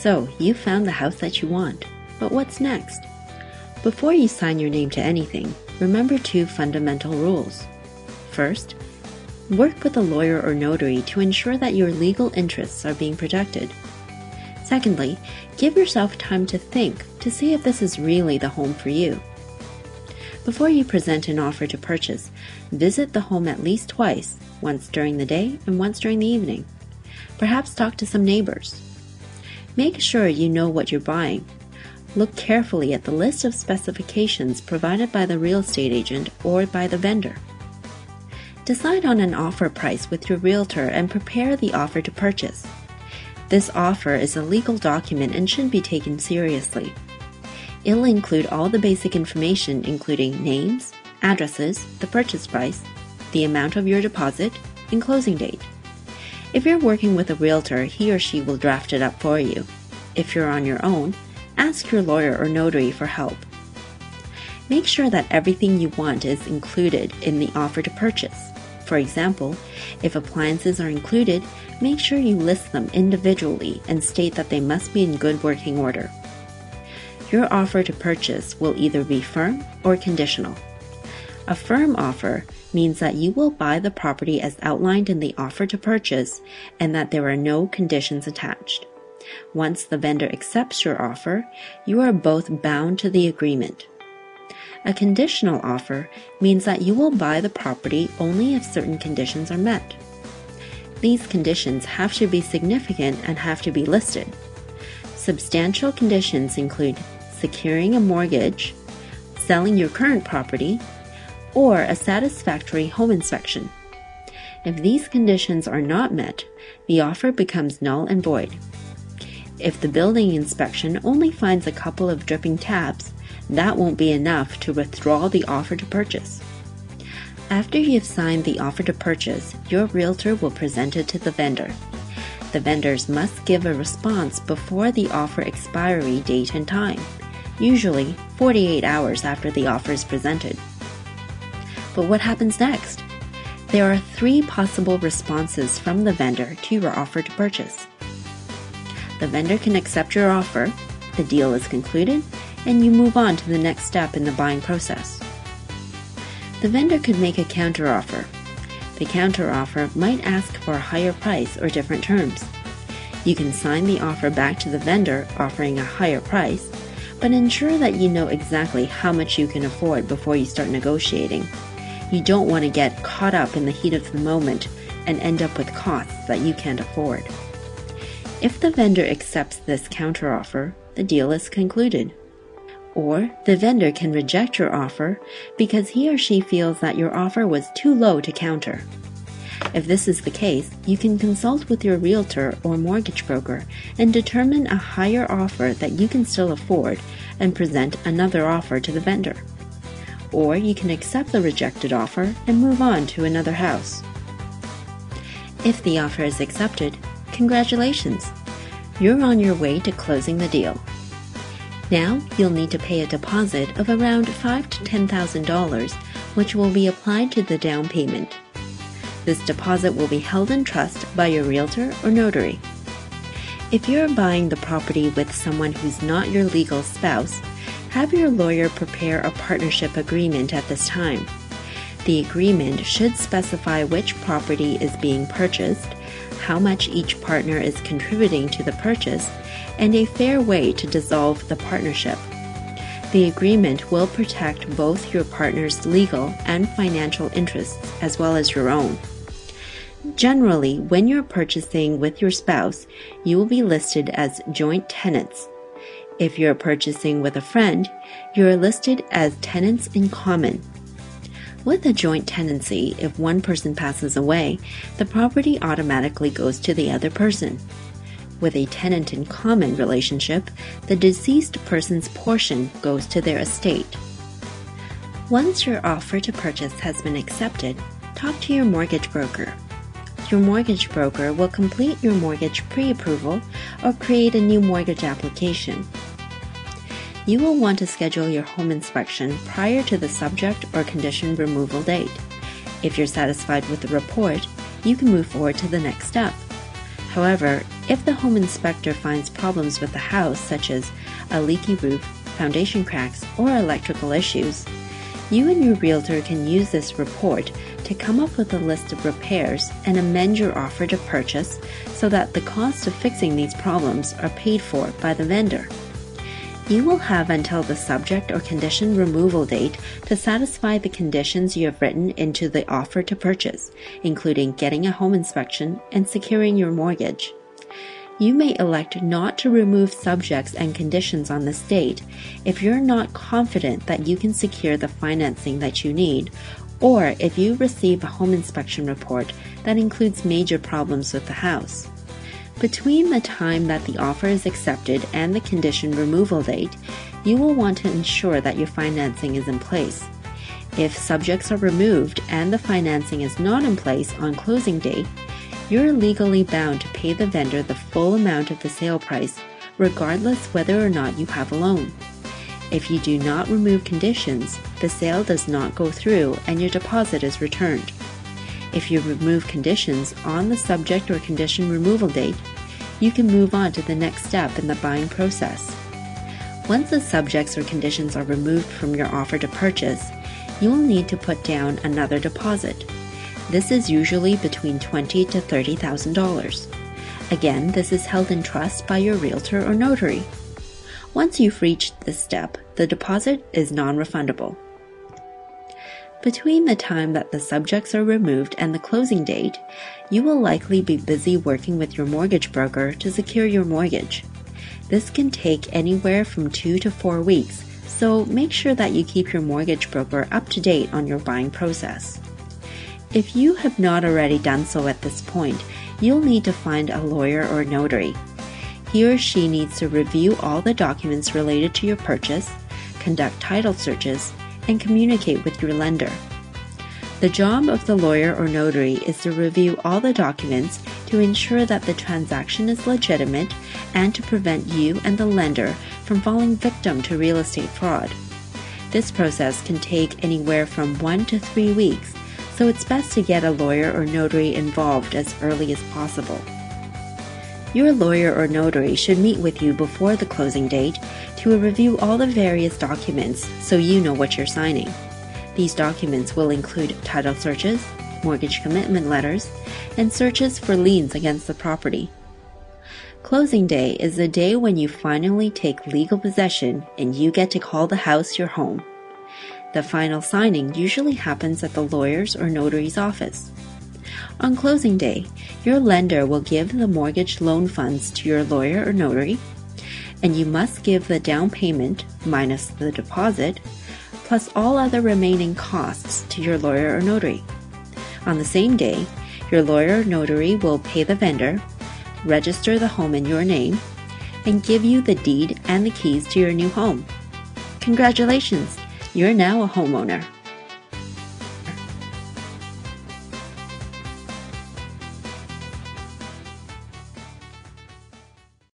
So, you found the house that you want, but what's next? Before you sign your name to anything, remember 2 fundamental rules. First, work with a lawyer or notary to ensure that your legal interests are being protected. Secondly, give yourself time to think to see if this is really the home for you. Before you present an offer to purchase, visit the home at least twice, once during the day and once during the evening. Perhaps talk to some neighbors. Make sure you know what you're buying. Look carefully at the list of specifications provided by the real estate agent or by the vendor. Decide on an offer price with your realtor and prepare the offer to purchase. This offer is a legal document and should be taken seriously. It'll include all the basic information, including names, addresses, the purchase price, the amount of your deposit, and closing date. If you're working with a realtor, he or she will draft it up for you. If you're on your own, ask your lawyer or notary for help. Make sure that everything you want is included in the offer to purchase. For example, if appliances are included, make sure you list them individually and state that they must be in good working order. Your offer to purchase will either be firm or conditional. A firm offer means that you will buy the property as outlined in the offer to purchase and that there are no conditions attached. Once the vendor accepts your offer, you are both bound to the agreement. A conditional offer means that you will buy the property only if certain conditions are met. These conditions have to be significant and have to be listed. Substantial conditions include securing a mortgage, selling your current property, or a satisfactory home inspection. If these conditions are not met, the offer becomes null and void. If the building inspection only finds a couple of dripping taps, that won't be enough to withdraw the offer to purchase. After you've signed the offer to purchase, your realtor will present it to the vendor. The vendors must give a response before the offer expiry date and time, usually 48 hours after the offer is presented. But what happens next? There are 3 possible responses from the vendor to your offer to purchase. The vendor can accept your offer, the deal is concluded, and you move on to the next step in the buying process. The vendor could make a counteroffer. The counteroffer might ask for a higher price or different terms. You can sign the offer back to the vendor offering a higher price, but ensure that you know exactly how much you can afford before you start negotiating. You don't want to get caught up in the heat of the moment and end up with costs that you can't afford. If the vendor accepts this counteroffer, the deal is concluded. Or the vendor can reject your offer because he or she feels that your offer was too low to counter. If this is the case, you can consult with your realtor or mortgage broker and determine a higher offer that you can still afford and present another offer to the vendor. Or you can accept the rejected offer and move on to another house. If the offer is accepted, congratulations! You're on your way to closing the deal. Now, you'll need to pay a deposit of around $5,000 to $10,000, which will be applied to the down payment. This deposit will be held in trust by your realtor or notary. If you're buying the property with someone who's not your legal spouse, have your lawyer prepare a partnership agreement at this time. The agreement should specify which property is being purchased, how much each partner is contributing to the purchase, and a fair way to dissolve the partnership. The agreement will protect both your partner's legal and financial interests as well as your own. Generally, when you're purchasing with your spouse, you will be listed as joint tenants. If you're purchasing with a friend, you're listed as tenants in common. With a joint tenancy, if one person passes away, the property automatically goes to the other person. With a tenant in common relationship, the deceased person's portion goes to their estate. Once your offer to purchase has been accepted, talk to your mortgage broker. Your mortgage broker will complete your mortgage pre-approval or create a new mortgage application. You will want to schedule your home inspection prior to the subject or condition removal date. If you're satisfied with the report, you can move forward to the next step. However, If the home inspector finds problems with the house, such as a leaky roof, foundation cracks, or electrical issues, you and your realtor can use this report to come up with a list of repairs and amend your offer to purchase so that the cost of fixing these problems are paid for by the vendor. You will have until the subject or condition removal date to satisfy the conditions you have written into the offer to purchase, including getting a home inspection and securing your mortgage. You may elect not to remove subjects and conditions on this date if you're not confident that you can secure the financing that you need, or if you receive a home inspection report that includes major problems with the house. Between the time that the offer is accepted and the condition removal date, you will want to ensure that your financing is in place. If subjects are removed and the financing is not in place on closing date, you're legally bound to pay the vendor the full amount of the sale price, regardless whether or not you have a loan. If you do not remove conditions, the sale does not go through and your deposit is returned. If you remove conditions on the subject or condition removal date, you can move on to the next step in the buying process. Once the subjects or conditions are removed from your offer to purchase, you will need to put down another deposit. This is usually between $20,000 to $30,000. Again, this is held in trust by your realtor or notary. Once you've reached this step, the deposit is non-refundable. Between the time that the subjects are removed and the closing date, you will likely be busy working with your mortgage broker to secure your mortgage. This can take anywhere from 2 to 4 weeks, so make sure that you keep your mortgage broker up to date on your buying process. If you have not already done so at this point, you'll need to find a lawyer or notary. He or she needs to review all the documents related to your purchase, conduct title searches, and communicate with your lender. The job of the lawyer or notary is to review all the documents to ensure that the transaction is legitimate and to prevent you and the lender from falling victim to real estate fraud. This process can take anywhere from 1 to 3 weeks, so it's best to get a lawyer or notary involved as early as possible. Your lawyer or notary should meet with you before the closing date to review all the various documents so you know what you're signing. These documents will include title searches, mortgage commitment letters, and searches for liens against the property. Closing day is the day when you finally take legal possession and you get to call the house your home. The final signing usually happens at the lawyer's or notary's office. On closing day, your lender will give the mortgage loan funds to your lawyer or notary, and you must give the down payment minus the deposit, plus all other remaining costs to your lawyer or notary. On the same day, your lawyer or notary will pay the vendor, register the home in your name, and give you the deed and the keys to your new home. Congratulations! You're now a homeowner.